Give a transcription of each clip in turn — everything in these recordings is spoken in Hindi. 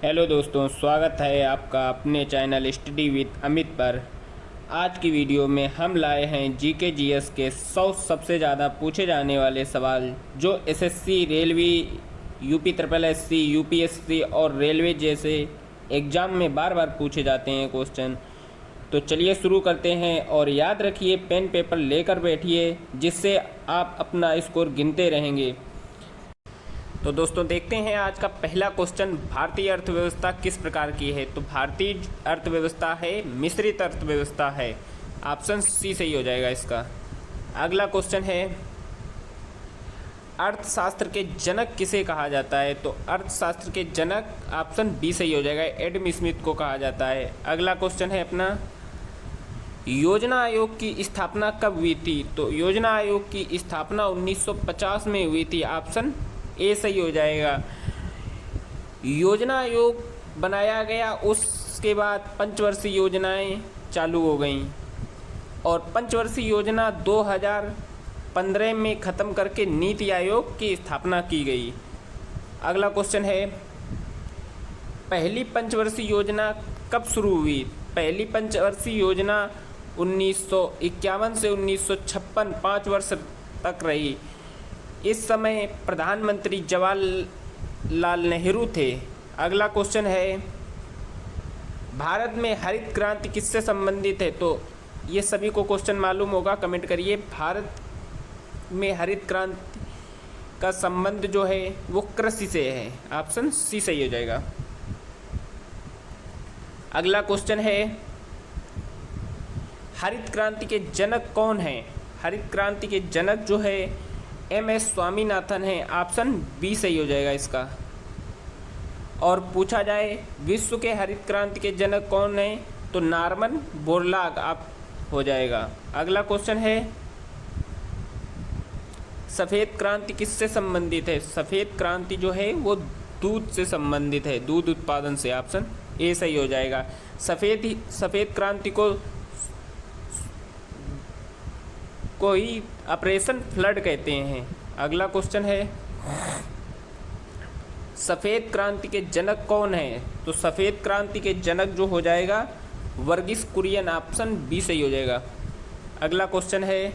हेलो दोस्तों, स्वागत है आपका अपने चैनल स्टडी विद अमित पर। आज की वीडियो में हम लाए हैं जीके जीएस के 100 सबसे ज़्यादा पूछे जाने वाले सवाल जो SSC, railway, UP triple SC, UPSC और रेलवे जैसे एग्ज़ाम में बार बार पूछे जाते हैं क्वेश्चन। तो चलिए शुरू करते हैं और याद रखिए पेन पेपर लेकर बैठिए जिससे आप अपना स्कोर गिनते रहेंगे। तो दोस्तों देखते हैं आज का पहला क्वेश्चन, भारतीय अर्थव्यवस्था किस प्रकार की है। तो भारतीय अर्थव्यवस्था है मिश्रित अर्थव्यवस्था है। ऑप्शन सी सही हो जाएगा इसका। अगला क्वेश्चन है, अर्थशास्त्र के जनक किसे कहा जाता है। तो अर्थशास्त्र के जनक ऑप्शन बी सही हो जाएगा, एडम स्मिथ को कहा जाता है। अगला क्वेश्चन है अपना, योजना आयोग की स्थापना कब हुई थी। तो योजना आयोग की स्थापना 1950 में हुई थी। ऑप्शन ए सही हो जाएगा। योजना आयोग बनाया गया, उसके बाद पंचवर्षीय योजनाएं चालू हो गईं और पंचवर्षीय योजना 2015 में ख़त्म करके नीति आयोग की स्थापना की गई। अगला क्वेश्चन है, पहली पंचवर्षीय योजना कब शुरू हुई। पहली पंचवर्षीय योजना 1951 से 1956 5 वर्ष तक रही। इस समय प्रधानमंत्री जवाहरलाल नेहरू थे। अगला क्वेश्चन है, भारत में हरित क्रांति किससे संबंधित है। तो ये सभी को क्वेश्चन मालूम होगा, कमेंट करिए। भारत में हरित क्रांति का संबंध जो है वो कृषि से है। ऑप्शन सी सही हो जाएगा। अगला क्वेश्चन है, हरित क्रांति के जनक कौन हैं। हरित क्रांति के जनक जो है एम.एस. स्वामीनाथन है। ऑप्शन बी सही हो जाएगा इसका। और पूछा जाए विश्व के हरित क्रांति के जनक कौन है, तो नॉर्मन बोरलॉग आप हो जाएगा। अगला क्वेश्चन है, सफ़ेद क्रांति किससे संबंधित है। सफ़ेद क्रांति जो है वो दूध से संबंधित है, दूध उत्पादन से। ऑप्शन ए सही हो जाएगा। सफ़ेद क्रांति को ही ऑपरेशन फ्लड कहते हैं। अगला क्वेश्चन है, सफ़ेद क्रांति के जनक कौन है। तो सफ़ेद क्रांति के जनक जो हो जाएगा वर्गीस कुरियन। ऑप्शन बी सही हो जाएगा। अगला क्वेश्चन है,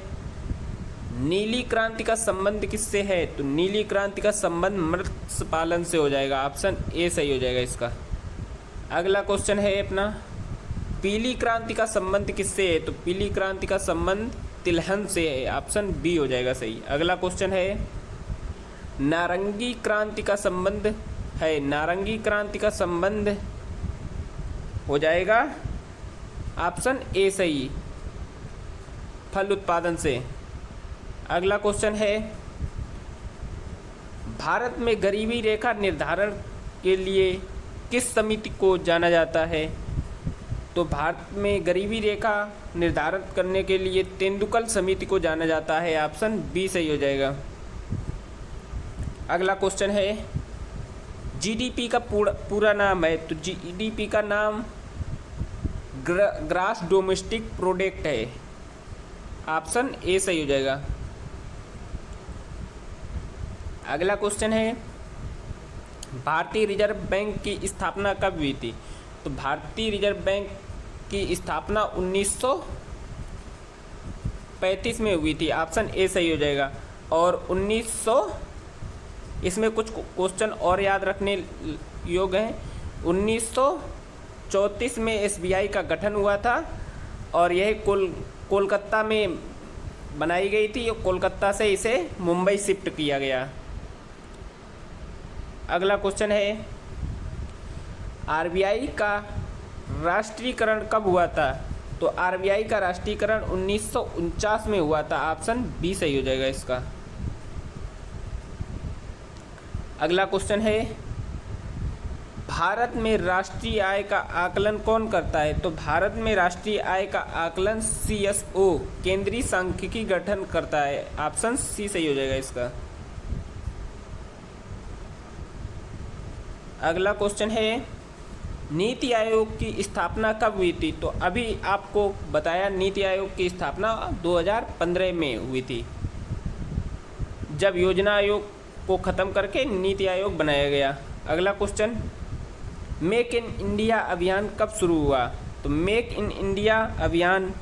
नीली क्रांति का संबंध किससे है। तो नीली क्रांति का संबंध मत्स्य पालन से हो जाएगा। ऑप्शन ए सही हो जाएगा इसका। अगला क्वेश्चन है अपना, पीली क्रांति का संबंध किससे है। तो पीली क्रांति का संबंध तिलहन से है। ऑप्शन बी हो जाएगा सही। अगला क्वेश्चन है, नारंगी क्रांति का संबंध है। नारंगी क्रांति का संबंध हो जाएगा ऑप्शन ए सही, फल उत्पादन से। अगला क्वेश्चन है, भारत में गरीबी रेखा निर्धारण के लिए किस समिति को जाना जाता है। तो भारत में गरीबी रेखा निर्धारित करने के लिए तेंदुलकर समिति को जाना जाता है। ऑप्शन बी सही हो जाएगा। अगला क्वेश्चन है, जीडीपी का पूरा नाम है। तो जीडीपी का नाम ग्रास डोमेस्टिक प्रोडक्ट है। ऑप्शन ए सही हो जाएगा। अगला क्वेश्चन है, भारतीय रिजर्व बैंक की स्थापना कब हुई थी। तो भारतीय रिजर्व बैंक की स्थापना 1935 में हुई थी। ऑप्शन ए सही हो जाएगा। और इसमें कुछ क्वेश्चन और याद रखने योग्य हैं। 1934 में एसबीआई का गठन हुआ था और यह कोलकाता में बनाई गई थी। और कोलकाता से इसे मुंबई शिफ्ट किया गया। अगला क्वेश्चन है, आरबीआई का राष्ट्रीयकरण कब हुआ था। तो आरबीआई का राष्ट्रीयकरण 1949 में हुआ था। ऑप्शन बी सही हो जाएगा इसका। अगला क्वेश्चन है, भारत में राष्ट्रीय आय का आकलन कौन करता है। तो भारत में राष्ट्रीय आय का आकलन सीएसओ, केंद्रीय सांख्यिकी गठन करता है। ऑप्शन सी सही हो जाएगा इसका। अगला क्वेश्चन है, नीति आयोग की स्थापना कब हुई थी। तो अभी आपको बताया नीति आयोग की स्थापना 2015 में हुई थी, जब योजना आयोग को ख़त्म करके नीति आयोग बनाया गया। अगला क्वेश्चन, मेक इन इंडिया अभियान कब शुरू हुआ? तो मेक इन इंडिया अभियान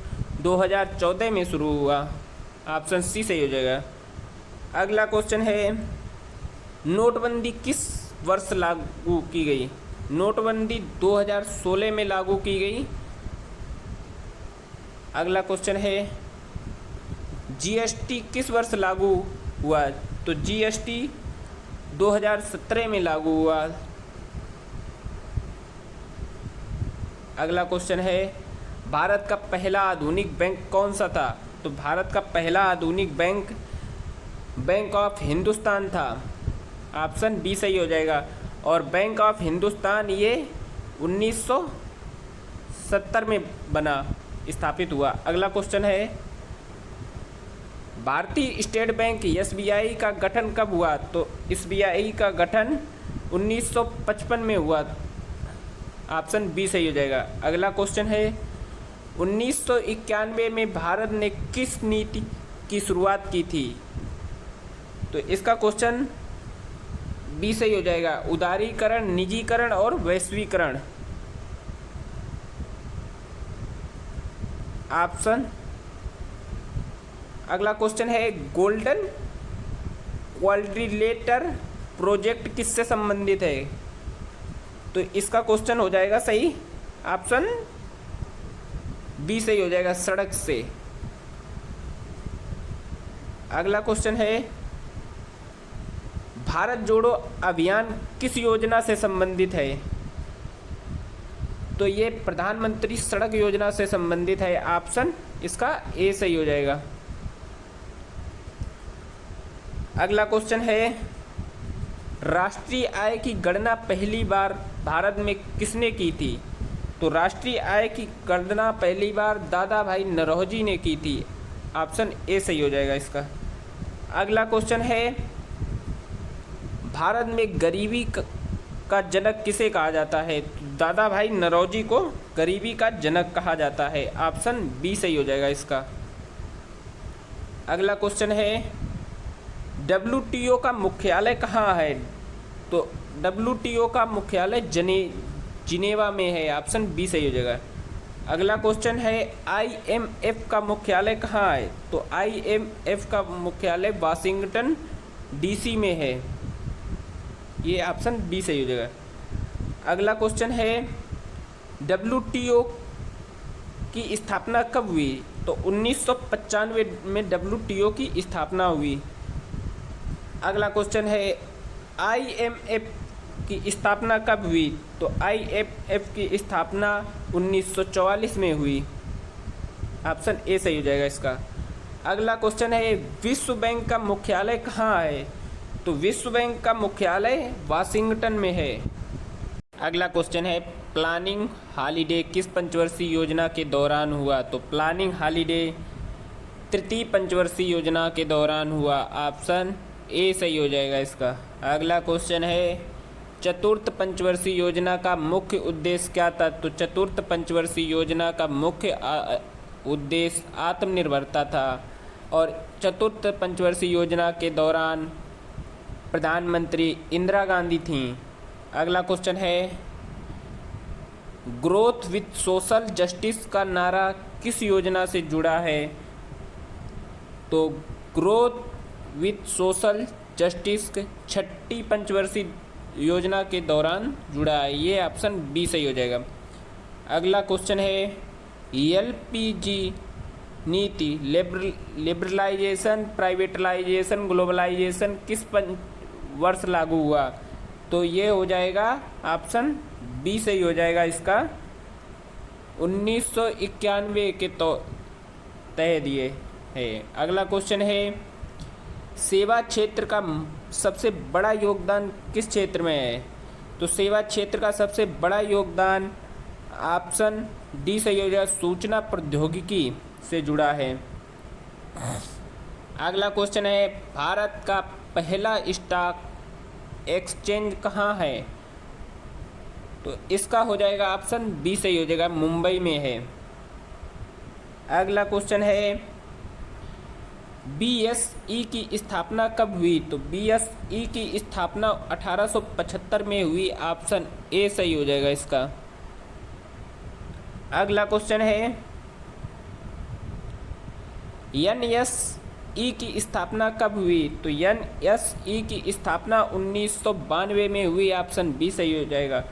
2014 में शुरू हुआ। ऑप्शन सी सही हो जाएगा। अगला क्वेश्चन है, नोटबंदी किस वर्ष लागू की गई? नोटबंदी 2016 में लागू की गई। अगला क्वेश्चन है, जीएसटी किस वर्ष लागू हुआ? तो जीएसटी 2017 में लागू हुआ। अगला क्वेश्चन है, भारत का पहला आधुनिक बैंक कौन सा था? तो भारत का पहला आधुनिक बैंक बैंक ऑफ हिंदुस्तान था। ऑप्शन बी सही हो जाएगा। और बैंक ऑफ हिंदुस्तान ये 1970 में बना, स्थापित हुआ। अगला क्वेश्चन है, भारतीय स्टेट बैंक एसबीआई का गठन कब हुआ? तो एसबीआई का गठन 1955 में हुआ। ऑप्शन बी सही हो जाएगा। अगला क्वेश्चन है, 1991 में भारत ने किस नीति की शुरुआत की थी? तो इसका क्वेश्चन बी सही हो जाएगा, उदारीकरण, निजीकरण और वैश्वीकरण। ऑप्शन अगला क्वेश्चन है, गोल्डन क्वाड्रिलेटर प्रोजेक्ट किससे संबंधित है? तो इसका क्वेश्चन हो जाएगा सही, ऑप्शन बी सही हो जाएगा, सड़क से। अगला क्वेश्चन है, भारत जोड़ो अभियान किस योजना से संबंधित है? तो ये प्रधानमंत्री सड़क योजना से संबंधित है। ऑप्शन इसका ए सही हो जाएगा। अगला क्वेश्चन है, राष्ट्रीय आय की गणना पहली बार भारत में किसने की थी? तो राष्ट्रीय आय की गणना पहली बार दादा भाई नौरोजी ने की थी। ऑप्शन ए सही हो जाएगा इसका। अगला क्वेश्चन है, भारत में गरीबी का जनक किसे कहा जाता है? दादा भाई नौरोजी को गरीबी का जनक कहा जाता है। ऑप्शन बी सही हो जाएगा इसका। अगला क्वेश्चन है, डब्ल्यूटीओ का मुख्यालय कहाँ है? तो डब्ल्यूटीओ का मुख्यालय जिनेवा में है। ऑप्शन बी सही हो जाएगा। अगला क्वेश्चन है, आईएमएफ का मुख्यालय कहाँ है? तो आईएमएफ का मुख्यालय वाशिंगटन डीसी में है। ये ऑप्शन बी सही हो जाएगा। अगला क्वेश्चन है, डब्ल्यूटीओ की स्थापना कब हुई? तो 1995 में डब्ल्यूटीओ की स्थापना हुई। अगला क्वेश्चन है, आईएमएफ की स्थापना कब हुई? तो आईएमएफ की स्थापना 1944 में हुई। ऑप्शन ए सही हो जाएगा इसका। अगला क्वेश्चन है, विश्व बैंक का मुख्यालय कहाँ है? तो विश्व बैंक का मुख्यालय वाशिंगटन में है। अगला क्वेश्चन है, प्लानिंग हॉलीडे किस पंचवर्षीय योजना के दौरान हुआ? तो प्लानिंग हॉलीडे तृतीय पंचवर्षीय योजना के दौरान हुआ। ऑप्शन ए सही हो जाएगा इसका। अगला क्वेश्चन है, चतुर्थ पंचवर्षीय योजना का मुख्य उद्देश्य क्या था? तो चतुर्थ पंचवर्षीय योजना का मुख्य उद्देश्य आत्मनिर्भरता था। और चतुर्थ पंचवर्षीय योजना के दौरान प्रधानमंत्री इंदिरा गांधी थीं। अगला क्वेश्चन है, ग्रोथ विथ सोशल जस्टिस का नारा किस योजना से जुड़ा है? तो ग्रोथ विथ सोशल जस्टिस छठी पंचवर्षीय योजना के दौरान जुड़ा है। ये ऑप्शन बी सही हो जाएगा। अगला क्वेश्चन है, एलपीजी नीति लिबरलाइजेशन, प्राइवेटलाइजेशन, ग्लोबलाइजेशन किस वर्ष लागू हुआ? तो ये हो जाएगा ऑप्शन बी सही हो जाएगा इसका, 1991 के तहत ये है। अगला क्वेश्चन है, सेवा क्षेत्र का सबसे बड़ा योगदान किस क्षेत्र में है? तो सेवा क्षेत्र का सबसे बड़ा योगदान ऑप्शन डी सही हो जाएगा, सूचना प्रौद्योगिकी से जुड़ा है। अगला क्वेश्चन है, भारत का पहला स्टॉक एक्सचेंज कहाँ है? तो इसका हो जाएगा ऑप्शन बी सही हो जाएगा, मुंबई में है। अगला क्वेश्चन है, बीएसई की स्थापना कब हुई? तो बीएसई की स्थापना 1875 में हुई। ऑप्शन ए सही हो जाएगा इसका। अगला क्वेश्चन है एनएसई की स्थापना कब हुई? तो एनएसई की स्थापना 1992 में हुई। ऑप्शन बी सही हो जाएगा।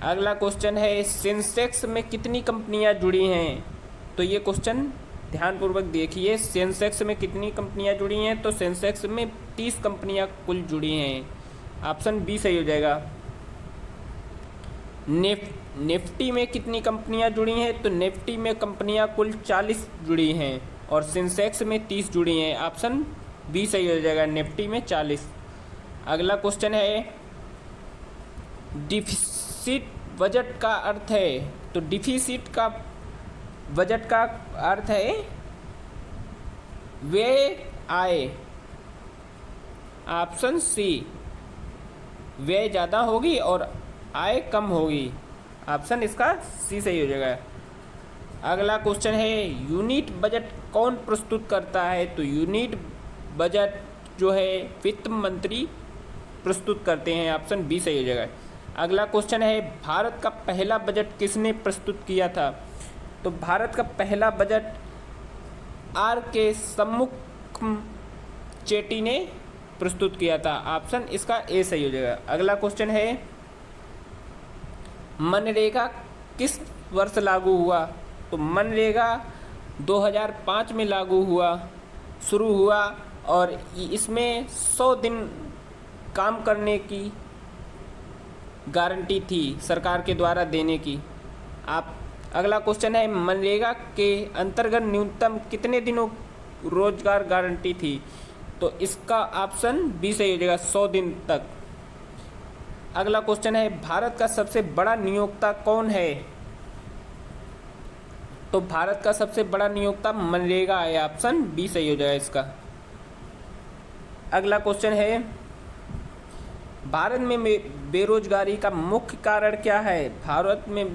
अगला क्वेश्चन है सेंसेक्स में कितनी कंपनियां जुड़ी हैं? तो ये क्वेश्चन ध्यानपूर्वक देखिए, सेंसेक्स में कितनी कंपनियां जुड़ी हैं? तो सेंसेक्स में 30 कंपनियां कुल जुड़ी हैं। ऑप्शन बी सही हो जाएगा। निफ्टी में कितनी कंपनियां जुड़ी हैं? तो निफ्टी में कंपनियां कुल 40 जुड़ी हैं और सेंसेक्स में 30 जुड़ी हैं। ऑप्शन बी सही हो जाएगा, निफ्टी में 40। अगला क्वेश्चन है डिफिसिट बजट का अर्थ है? तो डिफिसिट का बजट का अर्थ है व्यय आय। ऑप्शन सी, व्यय ज़्यादा होगी और आय कम होगी। ऑप्शन इसका सी सही हो जाएगा। अगला क्वेश्चन है यूनिट बजट कौन प्रस्तुत करता है? तो यूनिट बजट जो है वित्त मंत्री प्रस्तुत करते हैं। ऑप्शन बी सही हो जाएगा। अगला क्वेश्चन है भारत का पहला बजट किसने प्रस्तुत किया था? तो भारत का पहला बजट आर के समुच्चेट्टी ने प्रस्तुत किया था। ऑप्शन इसका ए सही हो जाएगा। अगला क्वेश्चन है मनरेगा किस वर्ष लागू हुआ? तो मनरेगा 2005 में लागू हुआ, शुरू हुआ और इसमें 100 दिन काम करने की गारंटी थी सरकार के द्वारा देने की। अगला क्वेश्चन है मनरेगा के अंतर्गत न्यूनतम कितने दिनों रोजगार गारंटी थी? तो इसका ऑप्शन बी सही हो जाएगा, 100 दिन तक। अगला क्वेश्चन है भारत का सबसे बड़ा नियोक्ता कौन है? तो भारत का सबसे बड़ा नियोक्ता मनरेगा है। ऑप्शन बी सही हो जाएगा इसका। अगला क्वेश्चन है भारत में बेरोजगारी का मुख्य कारण क्या है? भारत में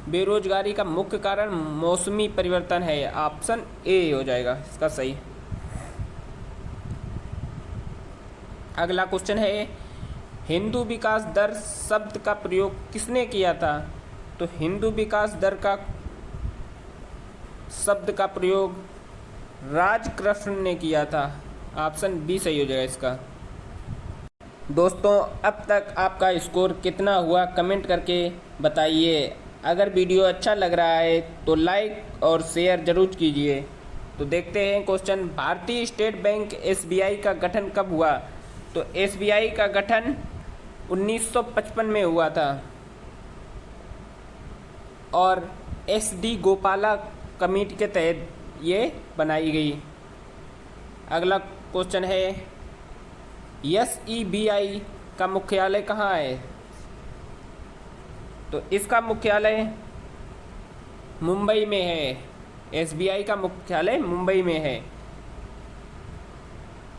बेरोजगारी का मुख्य कारण मौसमी परिवर्तन है। ऑप्शन ए हो जाएगा इसका सही। अगला क्वेश्चन है हिंदू विकास दर शब्द का प्रयोग किसने किया था? तो हिंदू विकास दर का शब्द का प्रयोग राजकृष्ण ने किया था। ऑप्शन बी सही हो जाएगा इसका। दोस्तों अब तक आपका स्कोर कितना हुआ कमेंट करके बताइए। अगर वीडियो अच्छा लग रहा है तो लाइक और शेयर जरूर कीजिए। तो देखते हैं क्वेश्चन भारतीय स्टेट बैंक एसबीआई का गठन कब हुआ? तो एसबीआई का गठन 1955 में हुआ था और एसडी गोपाला कमेटी के तहत ये बनाई गई। अगला क्वेश्चन है एसईबीआई का मुख्यालय कहाँ है? तो इसका मुख्यालय मुंबई में है। एसबीआई का मुख्यालय मुंबई में है।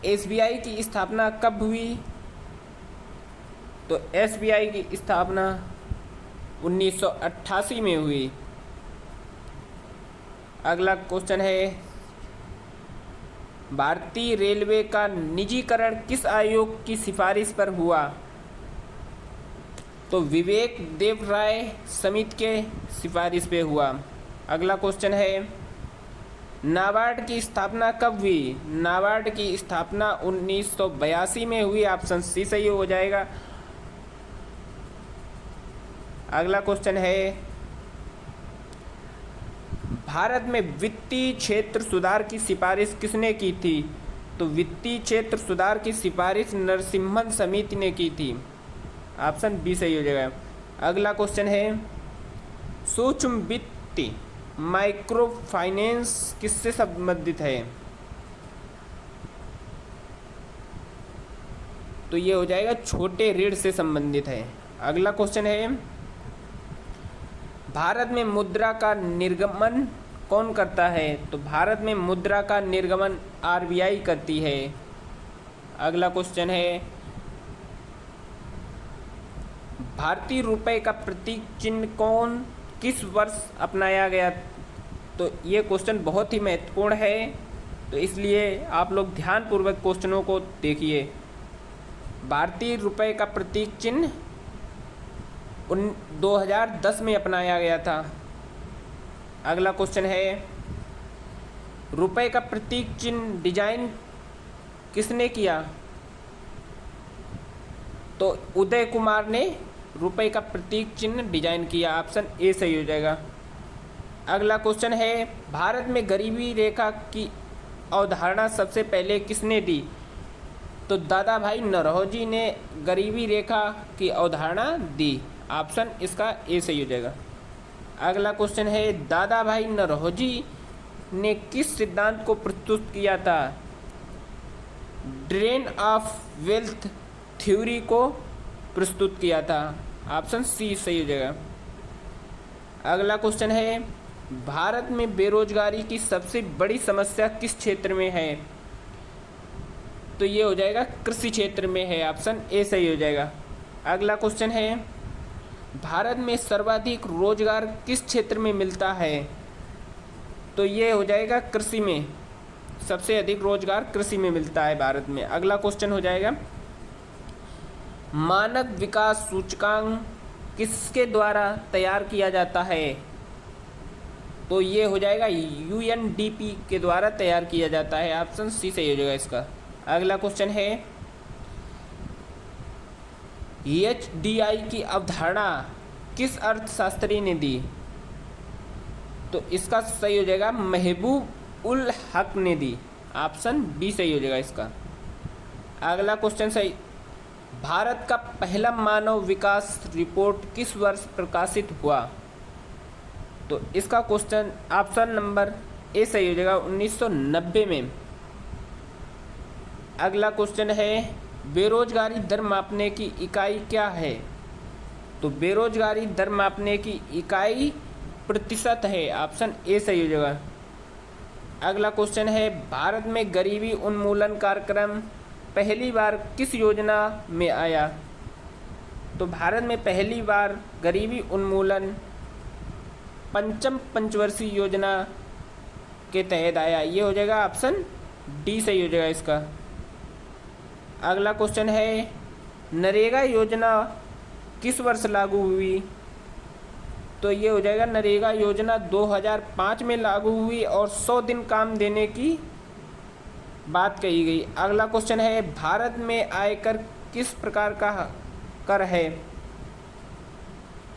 एसबीआई की स्थापना कब हुई? तो एसबीआई की स्थापना 1988 में हुई। अगला क्वेश्चन है भारतीय रेलवे का निजीकरण किस आयोग की सिफारिश पर हुआ? तो विवेक देव राय समिति के सिफारिश पे हुआ। अगला क्वेश्चन है नाबार्ड की स्थापना कब हुई? नाबार्ड की स्थापना 1982 में हुई। ऑप्शन सी सही हो जाएगा। अगला क्वेश्चन है भारत में वित्तीय क्षेत्र सुधार की सिफारिश किसने की थी? तो वित्तीय क्षेत्र सुधार की सिफारिश नरसिम्हन समिति ने की थी। ऑप्शन बी सही हो जाएगा। अगला क्वेश्चन है सूक्ष्म वित्त माइक्रो फाइनेंस किससे संबंधित है? तो ये हो जाएगा छोटे ऋण से संबंधित है। अगला क्वेश्चन है भारत में मुद्रा का निर्गमन कौन करता है? तो भारत में मुद्रा का निर्गमन आरबीआई करती है। अगला क्वेश्चन है भारतीय रुपए का प्रतीक चिन्ह किस वर्ष अपनाया गया? तो ये क्वेश्चन बहुत ही महत्वपूर्ण है। तो इसलिए आप लोग ध्यानपूर्वक क्वेश्चनों को देखिए। भारतीय रुपये का प्रतीक चिन्ह 2010 में अपनाया गया था। अगला क्वेश्चन है, रुपये का प्रतीक चिन्ह डिजाइन किसने किया? तो उदय कुमार ने रुपये का प्रतीक चिन्ह डिजाइन किया। ऑप्शन ए सही हो जाएगा। अगला क्वेश्चन है, भारत में गरीबी रेखा की अवधारणा सबसे पहले किसने दी? तो दादा भाई नौरोजी ने गरीबी रेखा की अवधारणा दी। ऑप्शन इसका ए सही हो जाएगा। अगला क्वेश्चन है, दादा भाई नौरोजी ने किस सिद्धांत को प्रस्तुत किया था? ड्रेन ऑफ वेल्थ थ्योरी को प्रस्तुत किया था। ऑप्शन सी सही हो जाएगा। अगला क्वेश्चन है, भारत में बेरोजगारी की सबसे बड़ी समस्या किस क्षेत्र में है? तो ये हो जाएगा कृषि क्षेत्र में है। ऑप्शन ए सही हो जाएगा। अगला क्वेश्चन है, भारत में सर्वाधिक रोजगार किस क्षेत्र में मिलता है? तो ये हो जाएगा कृषि में, सबसे अधिक रोजगार कृषि में मिलता है भारत में। अगला क्वेश्चन हो जाएगा, मानव विकास सूचकांक किसके द्वारा तैयार किया जाता है? तो ये हो जाएगा UNDP के द्वारा तैयार किया जाता है। ऑप्शन सी सही हो जाएगा इसका। अगला क्वेश्चन है, HDI की अवधारणा किस अर्थशास्त्री ने दी? तो इसका सही हो जाएगा महबूब उल हक ने दी। ऑप्शन बी सही हो जाएगा इसका। अगला क्वेश्चन सही, भारत का पहला मानव विकास रिपोर्ट किस वर्ष प्रकाशित हुआ? तो इसका क्वेश्चन ऑप्शन नंबर ए सही हो जाएगा 1990 में। अगला क्वेश्चन है, बेरोजगारी दर मापने की इकाई क्या है? तो बेरोजगारी दर मापने की इकाई प्रतिशत है। ऑप्शन ए सही हो जाएगा। अगला क्वेश्चन है, भारत में गरीबी उन्मूलन कार्यक्रम पहली बार किस योजना में आया? तो भारत में पहली बार गरीबी उन्मूलन पंचम पंचवर्षीय योजना के तहत आया। ये हो जाएगा ऑप्शन डी सही हो जाएगा इसका। अगला क्वेश्चन है, नरेगा योजना किस वर्ष लागू हुई? तो ये हो जाएगा नरेगा योजना 2005 में लागू हुई और 100 दिन काम देने की बात कही गई। अगला क्वेश्चन है, भारत में आयकर किस प्रकार का कर है?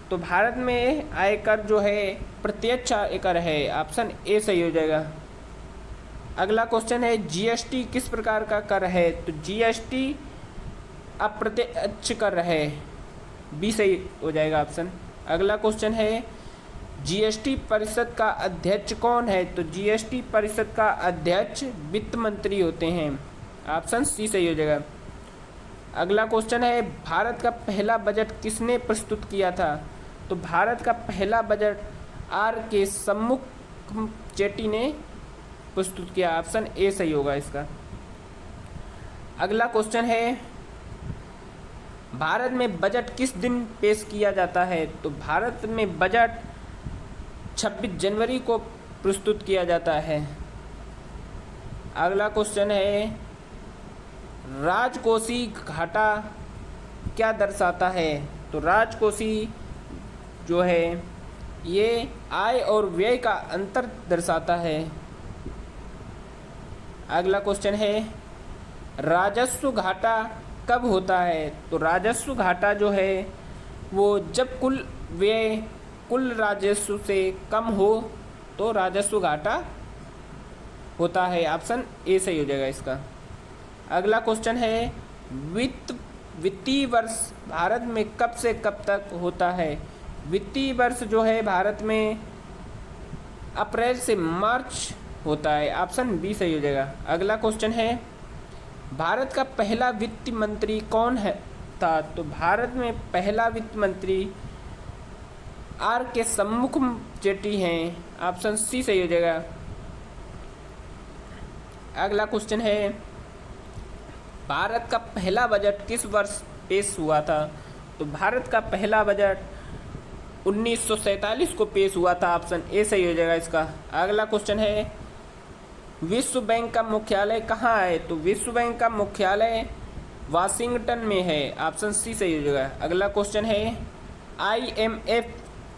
तो भारत में आयकर जो है प्रत्यक्ष आयकर है। ऑप्शन ए सही हो जाएगा। अगला क्वेश्चन है, GST किस प्रकार का कर है? तो GST अप्रत्यक्ष कर है। बी सही हो जाएगा ऑप्शन। अगला क्वेश्चन है, GST परिषद का अध्यक्ष कौन है? तो GST परिषद का अध्यक्ष वित्त मंत्री होते हैं। ऑप्शन सी सही हो जाएगा। अगला क्वेश्चन है, भारत का पहला बजट किसने प्रस्तुत किया था? तो भारत का पहला बजट RK शंमुगचेट्टी ने प्रस्तुत किया। ऑप्शन ए सही होगा इसका। अगला क्वेश्चन है, भारत में बजट किस दिन पेश किया जाता है? तो भारत में बजट 26 जनवरी को प्रस्तुत किया जाता है। अगला क्वेश्चन है, राजकोषीय घाटा क्या दर्शाता है? तो राजकोषीय जो है ये आय और व्यय का अंतर दर्शाता है। अगला क्वेश्चन है, राजस्व घाटा कब होता है? तो राजस्व घाटा जो है वो जब कुल व्यय कुल राजस्व से कम हो तो राजस्व घाटा होता है। ऑप्शन ए सही हो जाएगा इसका। अगला क्वेश्चन है, वित्तीय वर्ष भारत में कब से कब तक होता है? वित्तीय वर्ष जो है भारत में अप्रैल से मार्च होता है। ऑप्शन बी सही हो जाएगा। अगला क्वेश्चन है, भारत का पहला वित्त मंत्री कौन है था? तो भारत में पहला वित्त मंत्री RK शंमुगचेट्टी हैं। ऑप्शन सी सही हो जाएगा। अगला क्वेश्चन है, भारत का पहला बजट किस वर्ष पेश हुआ था? तो भारत का पहला बजट 1947 को पेश हुआ था। ऑप्शन ए सही हो जाएगा इसका। अगला क्वेश्चन है, विश्व बैंक का मुख्यालय कहाँ है? तो विश्व बैंक का मुख्यालय वाशिंगटन में है। ऑप्शन सी सही हो जाएगा। अगला क्वेश्चन है IMF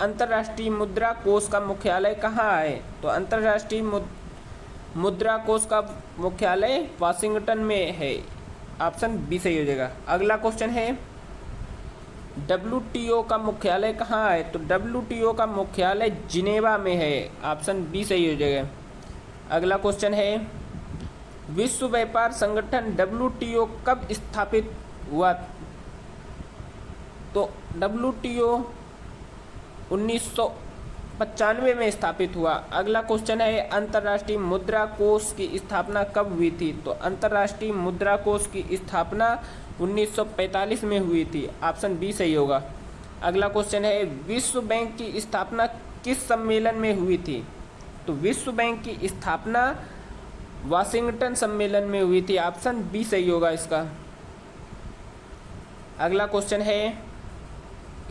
अंतर्राष्ट्रीय मुद्रा कोष का मुख्यालय कहाँ है? तो अंतर्राष्ट्रीय मुद्रा कोष का मुख्यालय वाशिंगटन में है। ऑप्शन बी सही हो जाएगा। अगला क्वेश्चन है WTO का मुख्यालय कहाँ है? तो WTO का मुख्यालय जिनेवा में है। ऑप्शन बी सही हो जाएगा। अगला क्वेश्चन है विश्व व्यापार संगठन WTO कब स्थापित हुआ? तो WTO 1995 में स्थापित हुआ। अगला क्वेश्चन है अंतर्राष्ट्रीय मुद्रा कोष की स्थापना कब हुई थी? तो अंतर्राष्ट्रीय मुद्रा कोष की स्थापना 1945 में हुई थी। ऑप्शन बी सही होगा। अगला क्वेश्चन है विश्व बैंक की स्थापना किस सम्मेलन में हुई थी? तो विश्व बैंक की स्थापना वाशिंगटन सम्मेलन में हुई थी। ऑप्शन बी सही होगा इसका। अगला क्वेश्चन है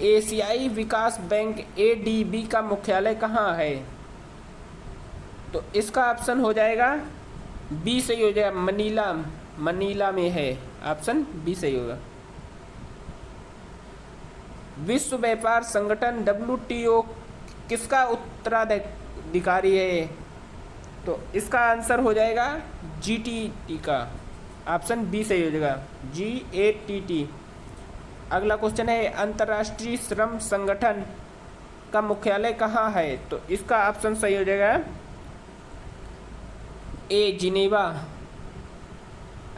एशियाई विकास बैंक ADB का मुख्यालय कहाँ है? तो इसका ऑप्शन हो जाएगा बी सही हो जाएगा। मनीला में है। ऑप्शन बी सही होगा। विश्व व्यापार संगठन WTO किसका उत्तराधिकारी है? तो इसका आंसर हो जाएगा GTT का। ऑप्शन बी सही हो जाएगा। GATT। अगला क्वेश्चन है अंतर्राष्ट्रीय श्रम संगठन का मुख्यालय कहाँ है? तो इसका ऑप्शन सही हो जाएगा ए जिनेवा।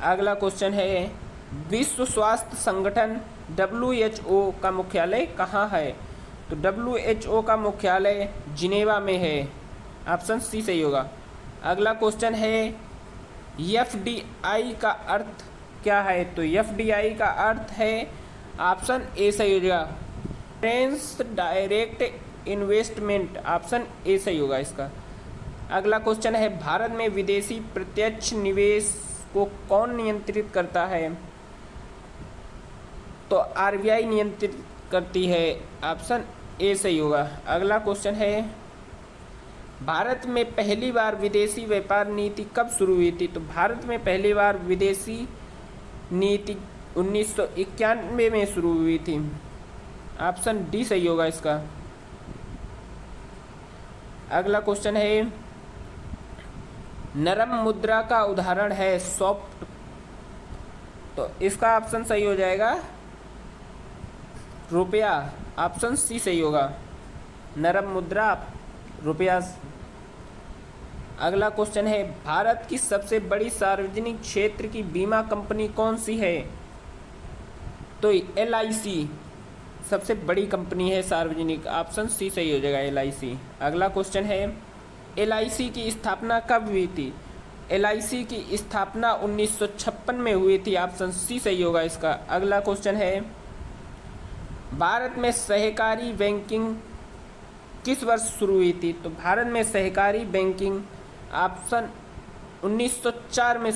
अगला क्वेश्चन है विश्व स्वास्थ्य संगठन WHO का मुख्यालय कहाँ है? तो WHO का मुख्यालय जिनेवा में है। ऑप्शन सी सही होगा। अगला क्वेश्चन है FDI का अर्थ क्या है? तो FDI का अर्थ है ऑप्शन ए सही हो जाएगा friends direct investment. Option A सही होगा इसका। अगला क्वेश्चन है भारत में विदेशी प्रत्यक्ष निवेश को कौन नियंत्रित करता है? तो RBI नियंत्रित करती है। ऑप्शन ए सही होगा। अगला क्वेश्चन है भारत में पहली बार विदेशी व्यापार नीति कब शुरू हुई थी? तो भारत में पहली बार विदेशी नीति 1991 में शुरू हुई थी। ऑप्शन डी सही होगा इसका। अगला क्वेश्चन है नरम मुद्रा का उदाहरण है सॉफ्ट। तो इसका ऑप्शन सही हो जाएगा रुपया। ऑप्शन सी सही होगा। नरम मुद्रा रुपया। अगला क्वेश्चन है भारत की सबसे बड़ी सार्वजनिक क्षेत्र की बीमा कंपनी कौन सी है? तो LIC सबसे बड़ी कंपनी है सार्वजनिक। ऑप्शन सी सही हो जाएगा LIC। अगला क्वेश्चन है LIC की स्थापना कब हुई थी? LIC की स्थापना 1956 में हुई थी। ऑप्शन सी सही होगा इसका। अगला क्वेश्चन है भारत में सहकारी बैंकिंग किस वर्ष शुरू हुई थी? तो भारत में सहकारी बैंकिंग ऑप्शन 1904 में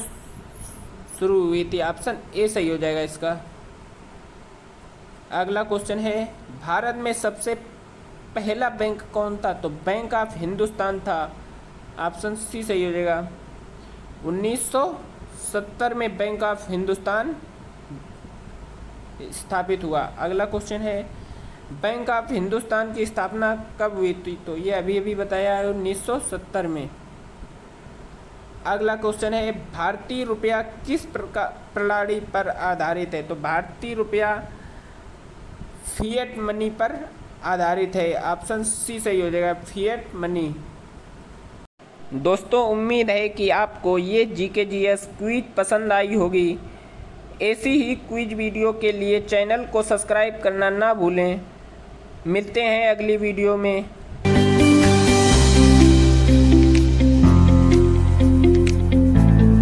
शुरू हुई थी। ऑप्शन ए सही हो जाएगा इसका। अगला क्वेश्चन है भारत में सबसे पहला बैंक कौन था? तो बैंक ऑफ हिंदुस्तान था। ऑप्शन सी सही हो जाएगा। 1970 में बैंक ऑफ हिंदुस्तान स्थापित हुआ। अगला क्वेश्चन है बैंक ऑफ हिंदुस्तान की स्थापना कब हुई थी? तो ये अभी बताया है 1970 में। अगला क्वेश्चन है भारतीय रुपया किस प्रणाली पर आधारित है? तो भारतीय रुपया फिएट मनी पर आधारित है। ऑप्शन सी सही हो जाएगा फिएट मनी। दोस्तों उम्मीद है कि आपको ये GK/GS क्विज पसंद आई होगी। ऐसी ही क्विज वीडियो के लिए चैनल को सब्सक्राइब करना ना भूलें। मिलते हैं अगली वीडियो में।